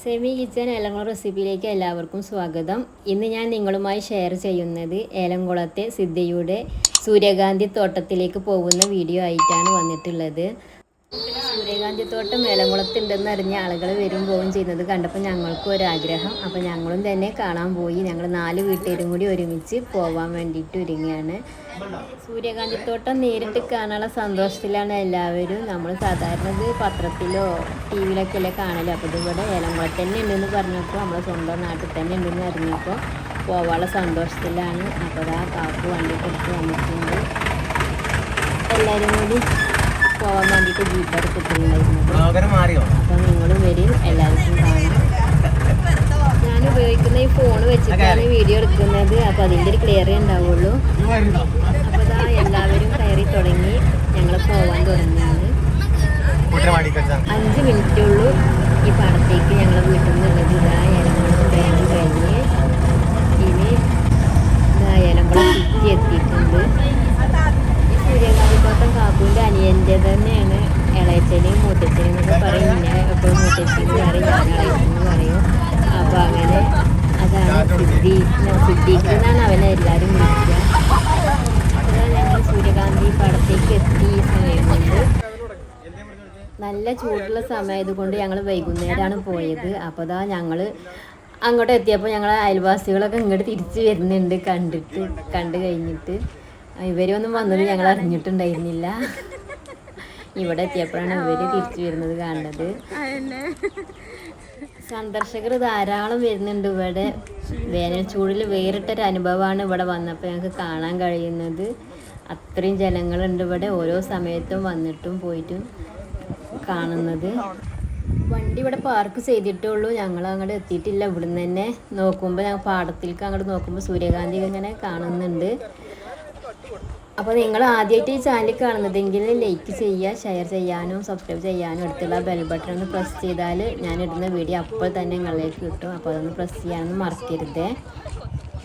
Semi kitchen Elamkulam റെസിപ്പിയിലേക്ക് എല്ലാവർക്കും സ്വാഗതം. ഇന്ന് ഞാൻ നിങ്ങളുമായി ഷെയർ ചെയ്യുന്നത് ഏലംകുളത്തെ സിദ്ധയുടെ സൂര്യകാന്തി തോട്ടത്തിലേക്ക് പോകുന്ന വീഡിയോ ആയിട്ടാണ് വന്നിട്ടുള്ളത്. സൂര്യകാന്തി തോട്ടം ഏലംകുളത്തുണ്ടെന്ന് അറിഞ്ഞ ആളുകൾ വരും പോവുകയും ചെയ്യുന്നത് കണ്ടപ്പോൾ ഞങ്ങൾക്കും ഒരാഗ്രഹം. അപ്പോൾ ഞങ്ങളും തന്നെ കാണാൻ പോയി. ഞങ്ങൾ 4 വീട്ടുകാരും കൂടി ഒരുമിച്ച് പോകാൻ വേണ്ടിയിട്ട് ഒരുങ്ങുകയാണ്. സൂര്യകാന്തി തോട്ടം നേരിട്ട് കാണാനുള്ള സന്തോഷത്തിലാണ് എല്ലാവരും. നമ്മൾ സാധാരണ ഇത് പത്രത്തിലോ ടി വിയിലൊക്കെ അല്ലേ കാണല്. അപ്പോൾ ഇതിവിടെ ഏലംകുളത്ത് തന്നെ ഉണ്ടെന്ന് പറഞ്ഞപ്പോൾ നമ്മളെ സ്വന്തം നാട്ടിൽ തന്നെ ഉണ്ടെന്ന് അറിഞ്ഞപ്പോൾ പോകാനുള്ള സന്തോഷത്തിലാണ്. അപ്പോൾ ആ കാപ്പ് വണ്ടിയൊക്കെ എടുത്ത് വന്നിട്ടുണ്ട്. എല്ലാവരും കൂടി പോകാൻ വേണ്ടിയിട്ട് ജീപ്പ് എടുത്തിട്ടുണ്ടായിരുന്നു. അപ്പോൾ നിങ്ങളും വരും, എല്ലാവർക്കും കാണാം. ഞാൻ ഉപയോഗിക്കുന്ന ഈ ഫോൺ വെച്ചിട്ടാണ് വീഡിയോ എടുക്കുന്നത്. അപ്പോൾ അതിൻ്റെ ഒരു ക്ലിയറേ ഉണ്ടാവുള്ളൂ. അപ്പോൾ ഇതാ എല്ലാവരും കയറി തുടങ്ങി. ഞങ്ങൾ പോകാൻ തുടങ്ങിയാണ്. 5 മിനിറ്റേ ഉള്ളൂ ഈ പാടത്തേക്ക് ഞങ്ങൾ വീട്ടിൽ നിന്നുള്ളത്. ഇതാ ഏലംകുളം ബാങ്ക് കഴിഞ്ഞ് ഇനി ഇതാ ഏലംകുളം ചുറ്റി എത്തിയിട്ടുണ്ട്. സൂര്യകാന്തി തോട്ടം കാപ്പൂൻ്റെ അനിയൻ്റെ തന്നെയാണ്. ഇളയച്ചനെയും മൂത്തച്ഛനെയും എന്നൊക്കെ പറയും. പിന്നെ എപ്പോഴും മൂത്തച്ഛന് പറയും, ഞാൻ ഇളയച്ചെന്ന് പറയും. അപ്പോൾ അങ്ങനെ അതാണ് സിദ്ദീഖ് എന്നാണ് അവനെ എല്ലാവരും വിളിക്കുക. അതാണ് ഞങ്ങൾ സൂര്യകാന്തി പാടത്തേക്ക് എത്തി. ഈ സമയം കൊണ്ട് നല്ല ചൂടുള്ള സമയമായതുകൊണ്ട് ഞങ്ങൾ വൈകുന്നേരമാണ് പോയത്. അപ്പോൾ അതാ ഞങ്ങൾ അങ്ങോട്ട് എത്തിയപ്പോൾ ഞങ്ങളെ അയൽവാസികളൊക്കെ ഇങ്ങോട്ട് തിരിച്ച് വരുന്നുണ്ട്. കണ്ടു കഴിഞ്ഞിട്ട് ഇവരൊന്നും വന്നത് ഞങ്ങൾ അറിഞ്ഞിട്ടുണ്ടായിരുന്നില്ല. ഇവിടെ എത്തിയപ്പോഴാണ് ഇവർ തിരിച്ചു വരുന്നത് കാണുന്നത്. സന്ദർശകർ ധാരാളം വരുന്നുണ്ട് ഇവിടെ. വേനൽ ചൂടിൽ വേറിട്ടൊരു അനുഭവമാണ് ഇവിടെ വന്നപ്പോൾ ഞങ്ങൾക്ക് കാണാൻ കഴിയുന്നത്. അത്രയും ജനങ്ങളുണ്ട് ഇവിടെ, ഓരോ സമയത്തും വന്നിട്ടും പോയിട്ടും കാണുന്നത്. വണ്ടി ഇവിടെ പാർക്ക് ചെയ്തിട്ടുള്ളൂ. ഞങ്ങൾ അങ്ങോട്ട് എത്തിയിട്ടില്ല. ഇവിടുന്ന് തന്നെ നോക്കുമ്പോൾ ഞങ്ങൾ പാടത്തിലേക്ക് അങ്ങോട്ട് നോക്കുമ്പോൾ സൂര്യകാന്തി ഇങ്ങനെ കാണുന്നുണ്ട്. അപ്പോൾ നിങ്ങൾ ആദ്യമായിട്ട് ഈ ചാനൽ കാണുന്നതെങ്കിൽ ലൈക്ക് ചെയ്യുക, ഷെയർ ചെയ്യാനും സബ്സ്ക്രൈബ് ചെയ്യാനും അടുത്തുള്ള ബെൽ ബട്ടൺ ഒന്ന് പ്രസ് ചെയ്താൽ ഞാൻ ഇടുന്ന വീഡിയോ അപ്പോൾ തന്നെ നിങ്ങളിലേക്ക് കിട്ടും. അപ്പോൾ അതൊന്ന് പ്രസ് ചെയ്യാനൊന്നും മറക്കരുത്.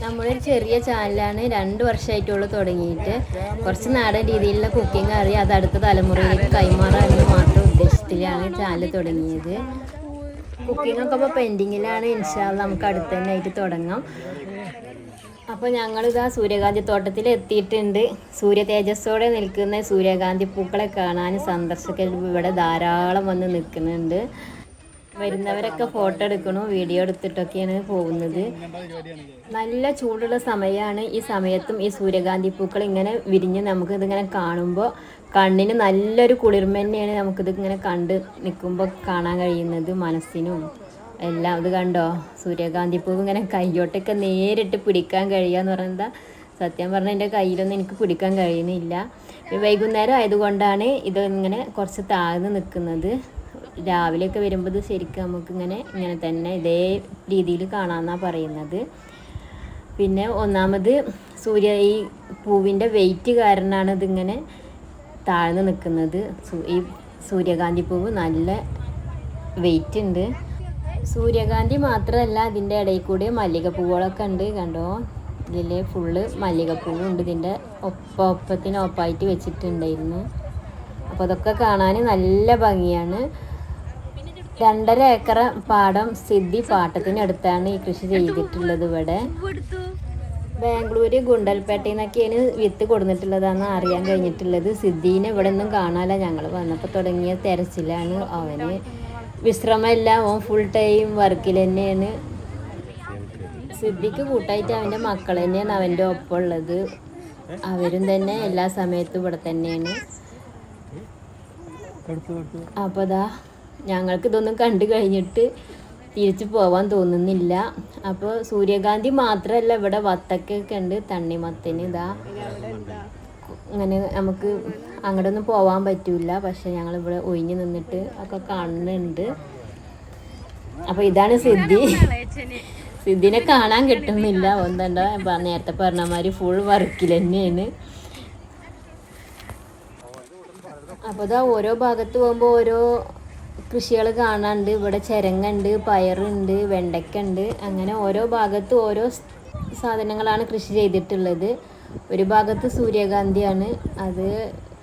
നമ്മളൊരു ചെറിയ ചാനലാണ്, 2 വർഷമായിട്ടുള്ളൂ തുടങ്ങിയിട്ട്. കുറച്ച് നാടൻ രീതിയിലുള്ള കുക്കിംഗ് അറിയാം, അത് അടുത്ത തലമുറയിലേക്ക് കൈമാറാമെന്ന് മാത്രം ഉദ്ദേശത്തിലാണ് ചാനൽ തുടങ്ങിയത്. കുക്കിങ്ങൊക്കെ ഇപ്പോൾ പെൻഡിങ്ങിലാണ്. ഇൻഷാ അല്ലാഹ് നമുക്ക് അടുത്ത് തന്നെ ആയിട്ട് തുടങ്ങാം. അപ്പോൾ ഞങ്ങളിതാ സൂര്യകാന്തി തോട്ടത്തിൽ എത്തിയിട്ടുണ്ട്. സൂര്യ തേജസ്സോടെ നിൽക്കുന്ന സൂര്യകാന്തി പൂക്കളെ കാണാൻ സന്ദർശകർ ഇവിടെ ധാരാളം വന്ന് നിൽക്കുന്നുണ്ട്. വരുന്നവരൊക്കെ ഫോട്ടോ എടുക്കണു, വീഡിയോ എടുത്തിട്ടൊക്കെയാണ് പോകുന്നത്. നല്ല ചൂടുള്ള സമയമാണ്. ഈ സമയത്തും ഈ സൂര്യകാന്തി പൂക്കൾ ഇങ്ങനെ വിരിഞ്ഞ് നമുക്കിതിങ്ങനെ കാണുമ്പോൾ കണ്ണിന് നല്ലൊരു കുളിർമ തന്നെയാണ്. നമുക്കിത് ഇങ്ങനെ കണ്ട് നിൽക്കുമ്പോൾ കാണാൻ കഴിയുന്നത് മനസ്സിനും എല്ലാം. ഇത് കണ്ടോ, സൂര്യകാന്തി പൂവ് ഇങ്ങനെ കയ്യോട്ടൊക്കെ നേരിട്ട് പിടിക്കാൻ കഴിയുക പറയുന്നത്. സത്യം പറഞ്ഞാൽ എൻ്റെ കയ്യിലൊന്നും എനിക്ക് പിടിക്കാൻ കഴിയുന്നില്ല. വൈകുന്നേരം ആയതുകൊണ്ടാണ് ഇതിങ്ങനെ കുറച്ച് താഴ്ന്ന് നിൽക്കുന്നത്. രാവിലെയൊക്കെ വരുമ്പോൾ ഇത് ശരിക്കും നമുക്കിങ്ങനെ തന്നെ ഇതേ രീതിയിൽ കാണാമെന്നാണ് പറയുന്നത്. പിന്നെ ഒന്നാമത് ഈ പൂവിൻ്റെ വെയിറ്റ് കാരണമാണ് ഇതിങ്ങനെ താഴ്ന്ന് നിൽക്കുന്നത്. ഈ സൂര്യകാന്തി പൂവ് നല്ല വെയിറ്റ് ഉണ്ട്. സൂര്യകാന്തി മാത്രമല്ല, ഇതിൻ്റെ ഇടയിൽ കൂടി മല്ലികപ്പൂവുകളൊക്കെ ഉണ്ട്. കണ്ടോ, ഇതിൽ ഫുള്ള് മല്ലികപ്പൂവുണ്ട്. ഇതിൻ്റെ ഒപ്പത്തിനൊപ്പമായിട്ട് വെച്ചിട്ടുണ്ടായിരുന്നു. അപ്പോൾ അതൊക്കെ കാണാൻ നല്ല ഭംഗിയാണ്. 2.5 ഏക്കർ പാടം സിദ്ധി പാട്ടത്തിനടുത്താണ് ഈ കൃഷി ചെയ്തിട്ടുള്ളത്. ഇവിടെ ബാംഗ്ലൂർ ഗുണ്ടൽപേട്ടയിൽ നിന്നൊക്കെയാണ് വിത്ത് കൊടുത്തിട്ടുള്ളതെന്ന് അറിയാൻ കഴിഞ്ഞിട്ടുള്ളത്. സിദ്ദീനെ ഇവിടെ ഒന്നും കാണാനില്ല. ഞങ്ങൾ വന്നപ്പോൾ തുടങ്ങിയ തെരച്ചിലാണ്. അവന് വിശ്രമമില്ല, ഓൻ ഫുൾ ടൈം വർക്കിൽ തന്നെയാണ്. സിദ്ദിഖ് കൂട്ടായിട്ട് അവൻ്റെ മക്കൾ തന്നെയാണ് അവൻ്റെ ഒപ്പം ഉള്ളത്. അവരും തന്നെ എല്ലാ സമയത്തും ഇവിടെ തന്നെയാണ്. അപ്പോൾ ദാ ഞങ്ങൾക്ക് ഇതൊന്നും കണ്ടു കഴിഞ്ഞിട്ട് തിരിച്ചു പോവാൻ തോന്നുന്നില്ല. അപ്പോൾ സൂര്യകാന്തി മാത്രമല്ല, ഇവിടെ വത്തക്കൊക്കെ ഉണ്ട്, തണ്ണിമത്തന്. ഇതാ അങ്ങനെ നമുക്ക് അങ്ങോട്ടൊന്നും പോകാൻ പറ്റില്ല. പക്ഷെ ഞങ്ങളിവിടെ ഒഴിഞ്ഞു നിന്നിട്ട് ഒക്കെ കാണുന്നുണ്ട്. അപ്പോൾ ഇതാണ് സിദ്ദിനെ കാണാൻ കിട്ടുന്നില്ല. ഒന്നെന്താ നേരത്തെ പറഞ്ഞ മാതിരി ഫുൾ വർക്കിൽ തന്നെയാണ്. അപ്പോൾ ഇതാ ഓരോ ഭാഗത്ത് പോകുമ്പോൾ ഓരോ കൃഷികൾ കാണാനുണ്ട്. ഇവിടെ ചിരങ്ങുണ്ട്, പയറുണ്ട്, വെണ്ടയ്ക്കുണ്ട്. അങ്ങനെ ഓരോ ഭാഗത്ത് ഓരോ സാധനങ്ങളാണ് കൃഷി ചെയ്തിട്ടുള്ളത്. ഒരു ഭാഗത്ത് സൂര്യകാന്തിയാണ്. അത്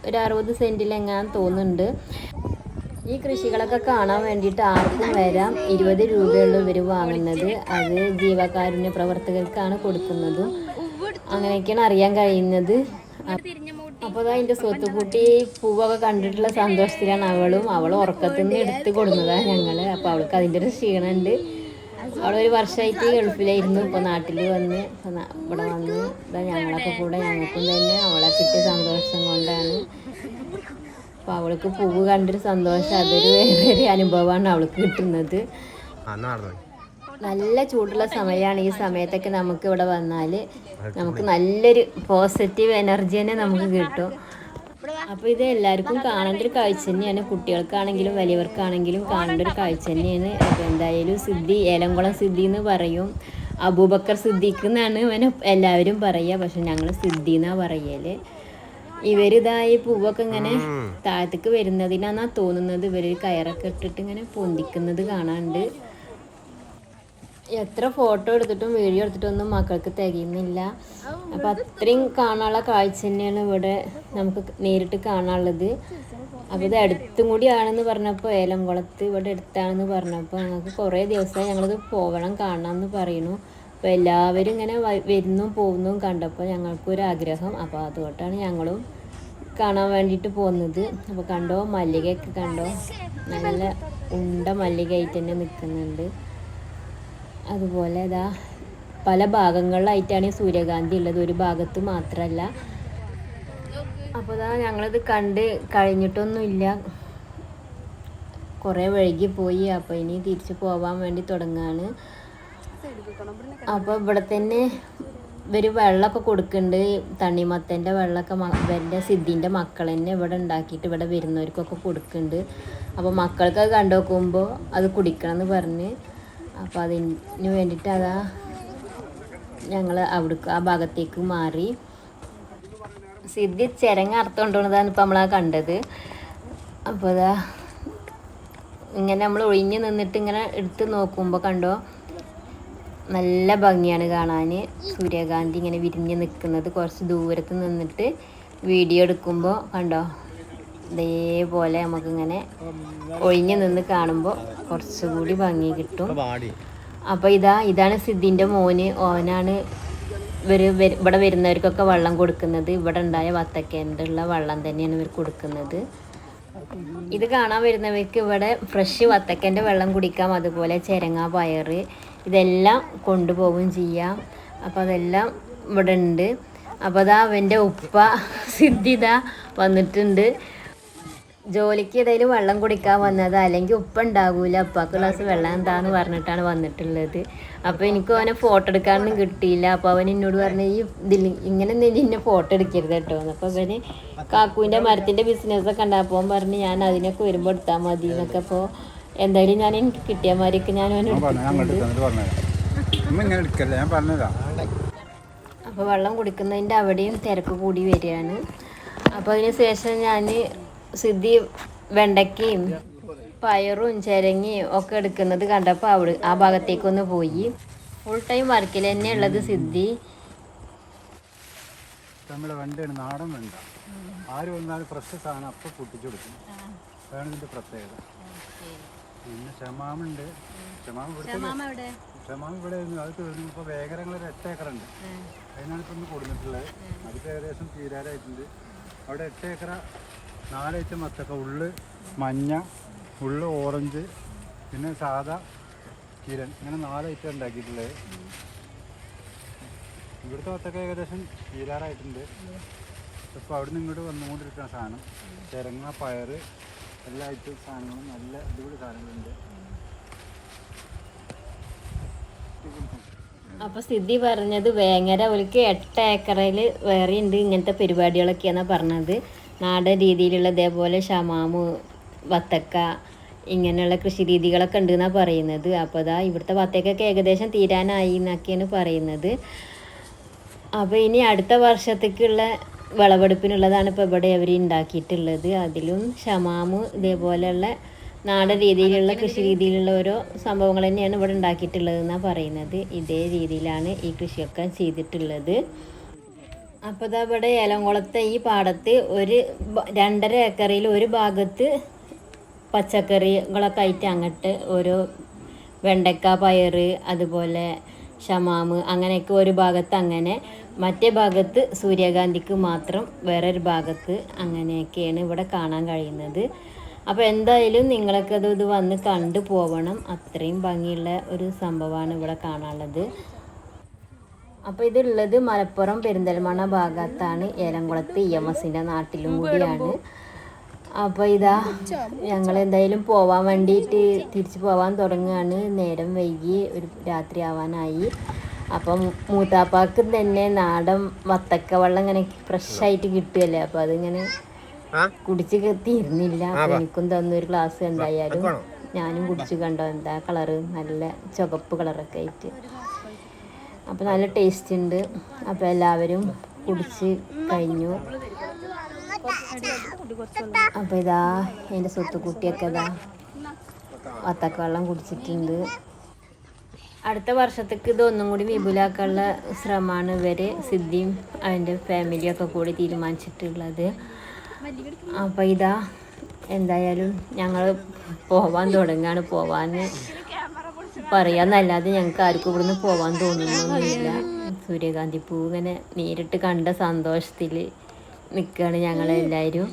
ഒരു 60 സെൻറ്റിലെങ്ങാൻ തോന്നുന്നുണ്ട്. ഈ കൃഷികളൊക്കെ കാണാൻ വേണ്ടിയിട്ട് ആർക്കും വരാം. 20 രൂപയുള്ളൂ ഇവർ വാങ്ങുന്നത്. അത് ജീവകാരുണ്യ പ്രവർത്തകർക്കാണ് കൊടുക്കുന്നതും. അങ്ങനെയൊക്കെയാണ് അറിയാൻ കഴിയുന്നത്. അപ്പോൾ അതിൻ്റെ സ്വത്തുക്കുട്ടി പൂവൊക്കെ കണ്ടിട്ടുള്ള സന്തോഷത്തിലാണ് അവളും ഉറക്കത്തിൽ നിന്ന് എടുത്ത് കൊടുക്കുന്നതാണ് ഞങ്ങൾ. അപ്പോൾ അവൾക്ക് അതിൻ്റെ ഒരു ക്ഷീണമുണ്ട്. അവളൊരു വർഷമായിട്ട് ഗൾഫിലായിരുന്നു. ഇപ്പോൾ നാട്ടിൽ വന്ന് ഇവിടെ വന്ന് ഞങ്ങളൊക്കെ കൂടെ ഞങ്ങൾക്കും തന്നെ അവളെ കിട്ടിയ സന്തോഷം കൊണ്ടാണ്. അപ്പോൾ അവൾക്ക് പൂവ് കണ്ടൊരു സന്തോഷം, അതൊരു വേറൊരു അനുഭവമാണ് അവൾക്ക് കിട്ടുന്നത്. നല്ല ചൂടുള്ള സമയമാണ്. ഈ സമയത്തൊക്കെ നമുക്ക് ഇവിടെ വന്നാൽ നമുക്ക് നല്ലൊരു പോസിറ്റീവ് എനർജി തന്നെ നമുക്ക് കിട്ടും. അപ്പോൾ ഇത് എല്ലാവർക്കും കാണേണ്ട ഒരു കാഴ്ച തന്നെയാണ്. കുട്ടികൾക്കാണെങ്കിലും വലിയവർക്കാണെങ്കിലും കാണേണ്ട ഒരു കാഴ്ച തന്നെയാണ്. അപ്പോൾ എന്തായാലും സിദ്ധി, ഏലംകുളം സിദ്ധി എന്ന് പറയും. അബൂബക്കർ സിദ്ദീഖ് എന്നാണ് അവനെ എല്ലാവരും പറയുക. പക്ഷെ ഞങ്ങൾ സിദ്ധി എന്നാണ് പറയൽ. ഇവരിതായി പൂവൊക്കെ ഇങ്ങനെ താഴത്തേക്ക് വരുന്നതിനാന്നാണ് തോന്നുന്നത്. ഇവർ കയറൊക്കെ ഇട്ടിട്ട് ഇങ്ങനെ പൊന്തിക്കുന്നത് കാണാണ്ട്. എത്ര ഫോട്ടോ എടുത്തിട്ടും വീഡിയോ എടുത്തിട്ടൊന്നും മക്കൾക്ക് തികയുന്നില്ല. അപ്പം അത്രയും കാണാനുള്ള കാഴ്ച തന്നെയാണ് ഇവിടെ നമുക്ക് നേരിട്ട് കാണാനുള്ളത്. അപ്പോൾ ഇത് അടുത്തും കൂടിയാണെന്ന് പറഞ്ഞപ്പോൾ, ഏലംകുളത്ത് ഇവിടെ അടുത്താണെന്ന് പറഞ്ഞപ്പോൾ ഞങ്ങൾക്ക് കുറേ ദിവസമായി ഞങ്ങളിത് പോകണം കാണാമെന്ന് പറയുന്നു. അപ്പോൾ എല്ലാവരും ഇങ്ങനെ വരുന്നും പോകുന്നതും കണ്ടപ്പോൾ ഞങ്ങൾക്കൊരാഗ്രഹം. അപ്പോൾ അതുകൊണ്ടാണ് ഞങ്ങളും കാണാൻ വേണ്ടിയിട്ട് പോകുന്നത്. അപ്പോൾ കണ്ടോ, മല്ലികയൊക്കെ കണ്ടോ, നല്ല ഉണ്ട മല്ലികയായിട്ട് തന്നെ നിൽക്കുന്നുണ്ട്. അതുപോലെ ഇതാ പല ഭാഗങ്ങളിലായിട്ടാണ് ഈ സൂര്യകാന്തി ഉള്ളത്, ഒരു ഭാഗത്ത് മാത്രമല്ല. അപ്പോൾ ഇതാ ഞങ്ങളിത് കണ്ട് കഴിഞ്ഞിട്ടൊന്നുമില്ല, കുറേ വൈകിപ്പോയി. അപ്പോൾ ഇനി തിരിച്ച് പോകാൻ വേണ്ടി തുടങ്ങുകയാണ്. അപ്പോൾ ഇവിടെ തന്നെ ഇവർ വെള്ളമൊക്കെ കൊടുക്കുന്നുണ്ട്. തണ്ണിമത്തൻ്റെ വെള്ളമൊക്കെ ഇവരുടെ സിദ്ധിൻ്റെ മക്കൾ തന്നെ ഇവിടെ ഉണ്ടാക്കിയിട്ട് ഇവിടെ വരുന്നവർക്കൊക്കെ കൊടുക്കുന്നുണ്ട്. അപ്പോൾ മക്കൾക്കത് കണ്ടു നോക്കുമ്പോൾ അത് കുടിക്കണം എന്ന് പറഞ്ഞ്, അപ്പോൾ അതിന് വേണ്ടിയിട്ട് അതാ ഞങ്ങൾ ആ ഭാഗത്തേക്ക് മാറി. സിദ്ധി ചിരങ്ങ അർത്ഥം കൊണ്ടുപോകുന്നതാണ് ഇപ്പോൾ നമ്മളാ കണ്ടത്. അപ്പോൾ അതാ ഇങ്ങനെ നമ്മൾ ഒഴിഞ്ഞ് നിന്നിട്ട് ഇങ്ങനെ എടുത്ത് നോക്കുമ്പോൾ കണ്ടോ, നല്ല ഭംഗിയാണ് കാണാൻ. സൂര്യകാന്തി ഇങ്ങനെ വിരിഞ്ഞ് നിൽക്കുന്നത് കുറച്ച് ദൂരത്ത് നിന്നിട്ട് വീഡിയോ എടുക്കുമ്പോൾ കണ്ടോ, ഇതേപോലെ നമുക്കിങ്ങനെ ഒഴിഞ്ഞ് നിന്ന് കാണുമ്പോൾ കുറച്ചുകൂടി ഭംഗി കിട്ടും. അപ്പോൾ ഇതാണ് സിദ്ധിൻ്റെ മോന്. ഓനാണ് ഇവിടെ വരുന്നവർക്കൊക്കെ വെള്ളം കൊടുക്കുന്നത്. ഇവിടെ ഉണ്ടായ വത്തക്കേൻ്റെ ഉള്ള വെള്ളം തന്നെയാണ് ഇവർ കൊടുക്കുന്നത്. ഇത് കാണാൻ വരുന്നവർക്ക് ഇവിടെ ഫ്രഷ് വത്തക്കൻ്റെ വെള്ളം കുടിക്കാം. അതുപോലെ ചിരങ്ങ, പയർ ഇതെല്ലാം കൊണ്ടുപോവുകയും ചെയ്യാം. അപ്പോൾ അതെല്ലാം ഇവിടെ ഉണ്ട്. അപ്പോൾ അതാ അവൻ്റെ ഉപ്പ സിദ്ധി വന്നിട്ടുണ്ട്. ജോലിക്ക് ഇടയിൽ വെള്ളം കുടിക്കാൻ വന്നത്, അല്ലെങ്കിൽ ഉപ്പ ഉണ്ടാകൂല, ഉപ്പാക്ക് ഗ്ലാസ് വെള്ളം എന്താന്ന് പറഞ്ഞിട്ടാണ് വന്നിട്ടുള്ളത്. അപ്പോൾ എനിക്ക് അവനെ ഫോട്ടോ എടുക്കാനൊന്നും കിട്ടിയില്ല. അപ്പോൾ അവൻ എന്നോട് പറഞ്ഞു, ഈ ഇതിൽ ഇങ്ങനെ നിന്നെ ഫോട്ടോ എടുക്കരുത് കേട്ടോ. അപ്പോൾ അവന് കാക്കുവിൻ്റെ മരത്തിൻ്റെ ബിസിനസ്സൊക്കെ ഉണ്ടാകുമ്പോൾ പറഞ്ഞ് ഞാൻ അതിനൊക്കെ വരുമ്പോൾ എടുത്താൽ മതി എന്നൊക്കെ. അപ്പോൾ എന്തായാലും ഞാൻ എനിക്ക് കിട്ടിയ മാതിരിയൊക്കെ ഞാൻ അവനെ അപ്പോൾ വെള്ളം കുടിക്കുന്നതിൻ്റെ അവിടെയും തിരക്ക് കൂടി വരികയാണ്. അപ്പോൾ അതിന് ശേഷം ഞാൻ സിദ്ധി വെണ്ടയ്ക്കയും പയറും ചിരങ്ങയും ഒക്കെ എടുക്കുന്നത് കണ്ടപ്പോൾ ആ ഭാഗത്തേക്കൊന്ന് പോയി. ഫുൾ ടൈം വർക്കിൽ തന്നെ ഉള്ളത് സിദ്ധി. നമ്മുടെ വെണ്ടയാണ്, നാടൻ വെണ്ട. ആര് വന്നാലും ഫ്രഷ് സാധനം അപ്പം പൊട്ടിച്ചു കൊടുക്കും. അതാണ് ഇതിൻ്റെ പ്രത്യേകത. പിന്നെ ഷമാമുണ്ട്. ഷമാം ഇവിടെ അത് തീർന്നു. ഇപ്പോൾ വേഗരങ്ങളൊരു 8 ഏക്കറുണ്ട്. അതിനാണ് ഇപ്പം ഇന്ന് കൊടുത്തിട്ടുള്ളത്. അതിപ്പോൾ ഏകദേശം തീരാറായിട്ടുണ്ട്. അവിടെ 8 ഏക്കറ 4 ഐറ്റം വത്തക്ക, ഉള്ള് മഞ്ഞ, ഉള്ള് ഓറഞ്ച്, പിന്നെ സാധാ കിരൺ, ഇങ്ങനെ 4 ഐറ്റം ഉണ്ടാക്കിയിട്ടുള്ളത്. ഇവിടുത്തെ വത്തക്ക ഏകദേശം തീരാറായിട്ടുണ്ട്. ഇപ്പോൾ അവിടെ നിന്ന് ഇങ്ങോട്ട് വന്നുകൊണ്ടിരിക്കുന്ന സാധനം ചിരങ്ങ, പയർ, എല്ലാ ഐറ്റം സാധനങ്ങളും നല്ല അടിപൊളി സാധനങ്ങളുണ്ട്. അപ്പോൾ സിദ്ധി പറഞ്ഞത് വേങ്ങര അവർക്ക് 8 ഏക്കറിൽ വേറെ ഉണ്ട് ഇങ്ങനത്തെ പരിപാടികളൊക്കെയാണ് പറഞ്ഞത്. നാടൻ രീതിയിലുള്ള ഇതേപോലെ ഷമാമ്, വത്തക്ക ഇങ്ങനെയുള്ള കൃഷി രീതികളൊക്കെ ഉണ്ടെന്നാണ് പറയുന്നത്. അപ്പോൾ ഇവിടുത്തെ വത്തക്കൊക്കെ ഏകദേശം തീരാനായി എന്നൊക്കെയാണ് പറയുന്നത്. അപ്പോൾ ഇനി അടുത്ത വർഷത്തേക്കുള്ള വിളവെടുപ്പിനുള്ളതാണ് ഇപ്പോൾ ഇവിടെ അവർ ഉണ്ടാക്കിയിട്ടുള്ളത്. അതിലും ഷമാമ് ഇതേപോലെയുള്ള നാടൻ രീതിയിലുള്ള കൃഷി രീതിയിലുള്ള ഓരോ സംഭവങ്ങൾ തന്നെയാണ് ഇവിടെ ഉണ്ടാക്കിയിട്ടുള്ളതെന്നാണ് പറയുന്നത്. ഇതേ രീതിയിലാണ് ഈ കൃഷിയൊക്കെ ചെയ്തിട്ടുള്ളത്. അപ്പോൾ ഇവിടെ ഏലംകുളത്തെ ഈ പാടത്ത് ഒരു 2.5 ഏക്കറിൽ ഒരു ഭാഗത്ത് പച്ചക്കറികളൊക്കെ ആയിട്ട് അങ്ങോട്ട് ഓരോ വെണ്ടക്ക, പയറ്, അതുപോലെ ഷമാമ് അങ്ങനെയൊക്കെ ഒരു ഭാഗത്ത്, അങ്ങനെ മറ്റേ ഭാഗത്ത് സൂര്യകാന്തിക്ക് മാത്രം വേറൊരു ഭാഗത്ത്, അങ്ങനെയൊക്കെയാണ് ഇവിടെ കാണാൻ കഴിയുന്നത്. അപ്പോൾ എന്തായാലും നിങ്ങളൊക്കെ ഇത് വന്ന് കണ്ടു പോവണം. അത്രയും ഭംഗിയുള്ള ഒരു സംഭവമാണ് ഇവിടെ കാണാനുള്ളത്. അപ്പോൾ ഇതുള്ളത് മലപ്പുറം പെരിന്തൽമണ്ണ ഭാഗത്താണ്, ഏലംകുളത്ത് EMSൻ്റെ നാട്ടിലും കൂടിയാണ്. അപ്പോൾ ഇതാ ഞങ്ങൾ എന്തായാലും പോവാൻ വേണ്ടിയിട്ട് തിരിച്ച് പോവാൻ തുടങ്ങുകയാണ്. നേരം വൈകി, ഒരു രാത്രി ആവാനായി. അപ്പം മൂത്താപ്പാക്ക് തന്നെ നാടൻ വത്തക്ക വെള്ളം ഇങ്ങനെ ഫ്രഷായിട്ട് കിട്ടുമല്ലേ, അപ്പോൾ അതിങ്ങനെ കുടിച്ച് തീർന്നില്ല. അപ്പോൾ എനിക്കും തന്നൊരു ഗ്ലാസ് എന്തായാലും ഞാനും കുടിച്ച് കണ്ടോ. എന്താ കളറ്, നല്ല ചുവപ്പ് കളറൊക്കെ ആയിട്ട്. അപ്പോൾ നല്ല ടേസ്റ്റ് ഉണ്ട്. അപ്പോൾ എല്ലാവരും കുടിച്ച് കഴിഞ്ഞു. അപ്പോൾ ഇതാ എൻ്റെ സ്വത്തുക്കുട്ടിയൊക്കെ ഇതാ വത്തക്ക വെള്ളം കുടിച്ചിട്ടുണ്ട്. അടുത്ത വർഷത്തേക്ക് ഇതൊന്നും കൂടി വിപുലാക്കാനുള്ള ശ്രമമാണ് ഇവർ സിദ്ധിയും അവൻ്റെ ഫാമിലിയൊക്കെ കൂടി തീരുമാനിച്ചിട്ടുള്ളത്. അപ്പോൾ ഇതാ എന്തായാലും ഞങ്ങൾ പോവാൻ തുടങ്ങുകയാണ്. പോവാൻ പറയാന്നല്ലാതെ ഞങ്ങൾക്ക് ആർക്കും ഇവിടുന്ന് പോവാൻ തോന്നുന്നൊന്നുമില്ല. സൂര്യകാന്തി പൂ ഇങ്ങനെ നേരിട്ട് കണ്ട സന്തോഷത്തിൽ നിൽക്കുകയാണ് ഞങ്ങളെല്ലാവരും.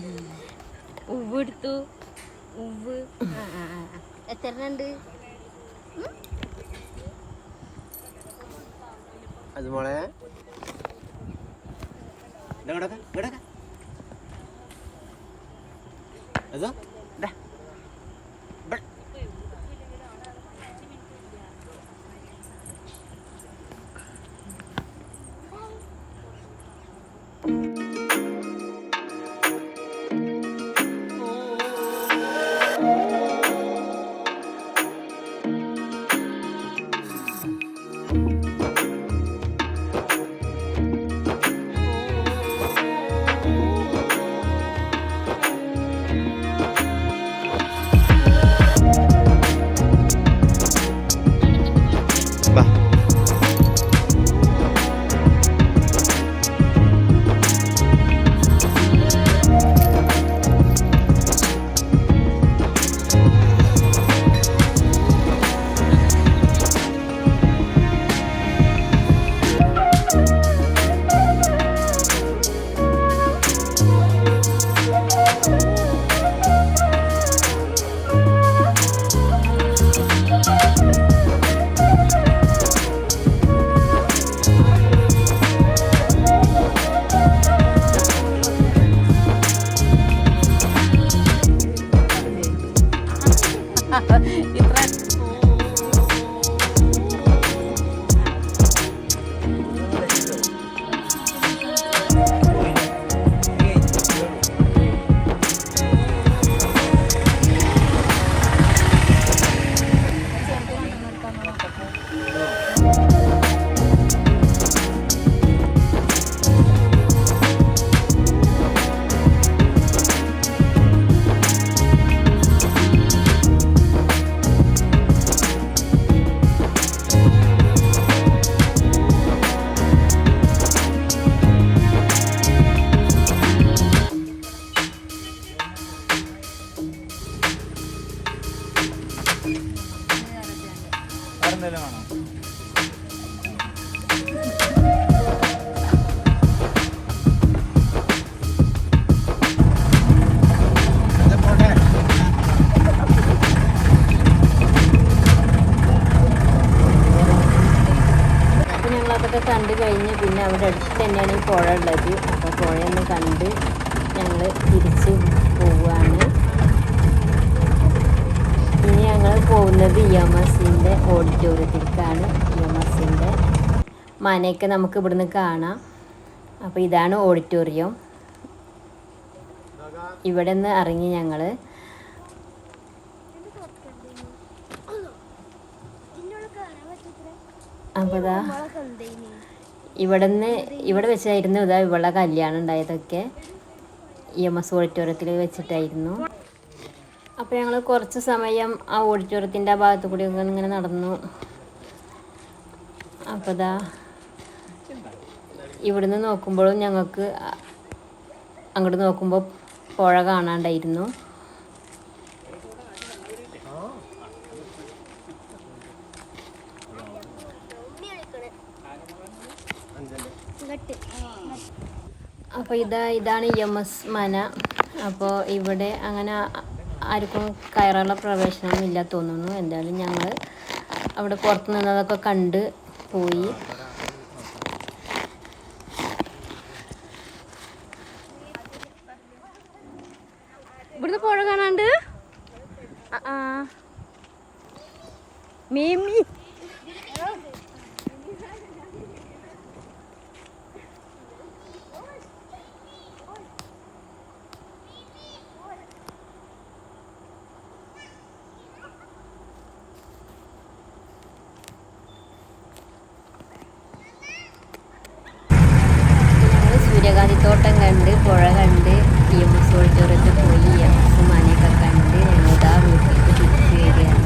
ഉവ് എടുത്തു. ഉവ് എത്ര ഉണ്ട് അത് മോളെ? അതോ അതൊക്കെ കണ്ടു കഴിഞ്ഞ് പിന്നെ അവിടെ അടുത്ത് തന്നെയാണ് ഈ പുഴ ഉള്ളത്. അപ്പോൾ പുഴയൊന്ന് കണ്ട് ഞങ്ങൾ തിരിച്ച് പോവുകയാണ്. ഇനി ഞങ്ങൾ പോകുന്നത് EMSൻ്റെ ഓഡിറ്റോറിയത്തിലേക്കാണ്. EMSൻ്റെ മനയൊക്കെ നമുക്ക് ഇവിടുന്ന് കാണാം. അപ്പോൾ ഇതാണ് ഓഡിറ്റോറിയം. ഇവിടെ നിന്ന് ഇറങ്ങി ഞങ്ങൾ അപ്പോൾ ഇതാ ഇവിടെ വെച്ചായിരുന്നു ഇതാ ഇവളെ കല്യാണം ഉണ്ടായതൊക്കെ EMS ഓഡിറ്റോറിയത്തിൽ വെച്ചിട്ടായിരുന്നു. അപ്പോൾ ഞങ്ങൾ കുറച്ച് സമയം ആ ഓഡിറ്റോറിയത്തിൻ്റെ ആ ഭാഗത്തു കൂടി ഇങ്ങനെ നടന്നു. അപ്പോൾ ഇതാ ഇവിടുന്ന് നോക്കുമ്പോഴും ഞങ്ങൾക്ക് അങ്ങോട്ട് നോക്കുമ്പോൾ പുഴ കാണാണ്ടായിരുന്നു. അപ്പോൾ ഇതാണ് EMS മന. അപ്പോൾ ഇവിടെ അങ്ങനെ ആർക്കും കയറാനുള്ള പ്രവേശനം ഇല്ല തോന്നുന്നു. എന്തായാലും ഞങ്ങൾ അവിടെ പുറത്ത് നിന്നതൊക്കെ കണ്ട് പോയി. ഇവിടുന്ന് പുഴ കാണാണ്ട് മീമി സൂര്യകാന്തിത്തോട്ടം കണ്ട്, പുഴ കണ്ട്, EMS ഓഡിറ്റോറിയത്തിൽ പോയി, EMS മനയൊക്കെ കണ്ട് ഞങ്ങൾ ഇതാ വീട്ടിലേക്ക് തിരിച്ചു വരികയാണ്.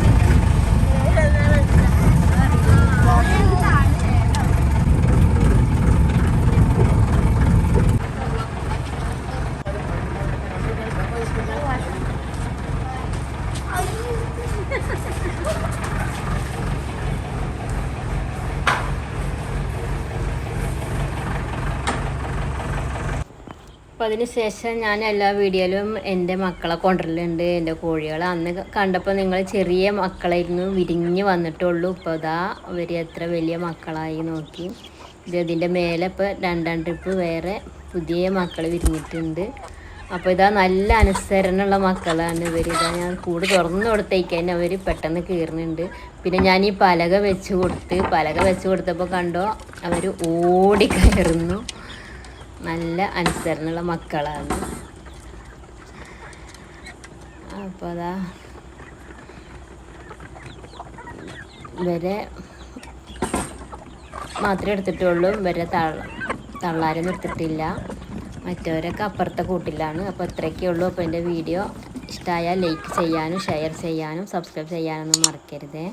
അപ്പോൾ അതിന് ശേഷം ഞാൻ എല്ലാ വീഡിയോയിലും എൻ്റെ മക്കളെ കൊണ്ടുവരലുണ്ട്, എൻ്റെ കോഴികളെ. അന്ന് കണ്ടപ്പോൾ നിങ്ങൾ ചെറിയ മക്കളായിരുന്നു, വിരിഞ്ഞ് വന്നിട്ടുള്ളൂ. ഇപ്പോൾ ഇതാ അവർ എത്ര വലിയ മക്കളായി നോക്കി. ഇതിൻ്റെ മേലെ ഇപ്പോൾ 2 ട്രിപ്പ് വേറെ പുതിയ മക്കൾ വിരിഞ്ഞിട്ടുണ്ട്. അപ്പോൾ ഇതാ നല്ല അനുസരണമുള്ള മക്കളാണ് ഇവർ. ഇതാ ഞാൻ കൂട് തുറന്നു കൊടുത്തേക്കാൻ അവർ പെട്ടെന്ന് കീറുന്നുണ്ട്. പിന്നെ ഞാൻ ഈ പലക വെച്ച് കൊടുത്തപ്പോൾ കണ്ടോ അവർ ഓടിക്കയറുന്നു. നല്ല അനുസരണമുള്ള മക്കളാണ്. അപ്പോൾ അതാ ഇവരെ മാത്രമേ എടുത്തിട്ടുള്ളൂ, ഇവരെ തള്ളാരൊന്നും എടുത്തിട്ടില്ല. മറ്റവരൊക്കെ അപ്പുറത്തെ കൂട്ടിലാണ്. അപ്പോൾ ഇത്രയൊക്കെ ഉള്ളൂ. അപ്പോൾ എൻ്റെ വീഡിയോ ഇഷ്ടമായാൽ ലൈക്ക് ചെയ്യാനും ഷെയർ ചെയ്യാനും സബ്സ്ക്രൈബ് ചെയ്യാനൊന്നും മറക്കരുതേ.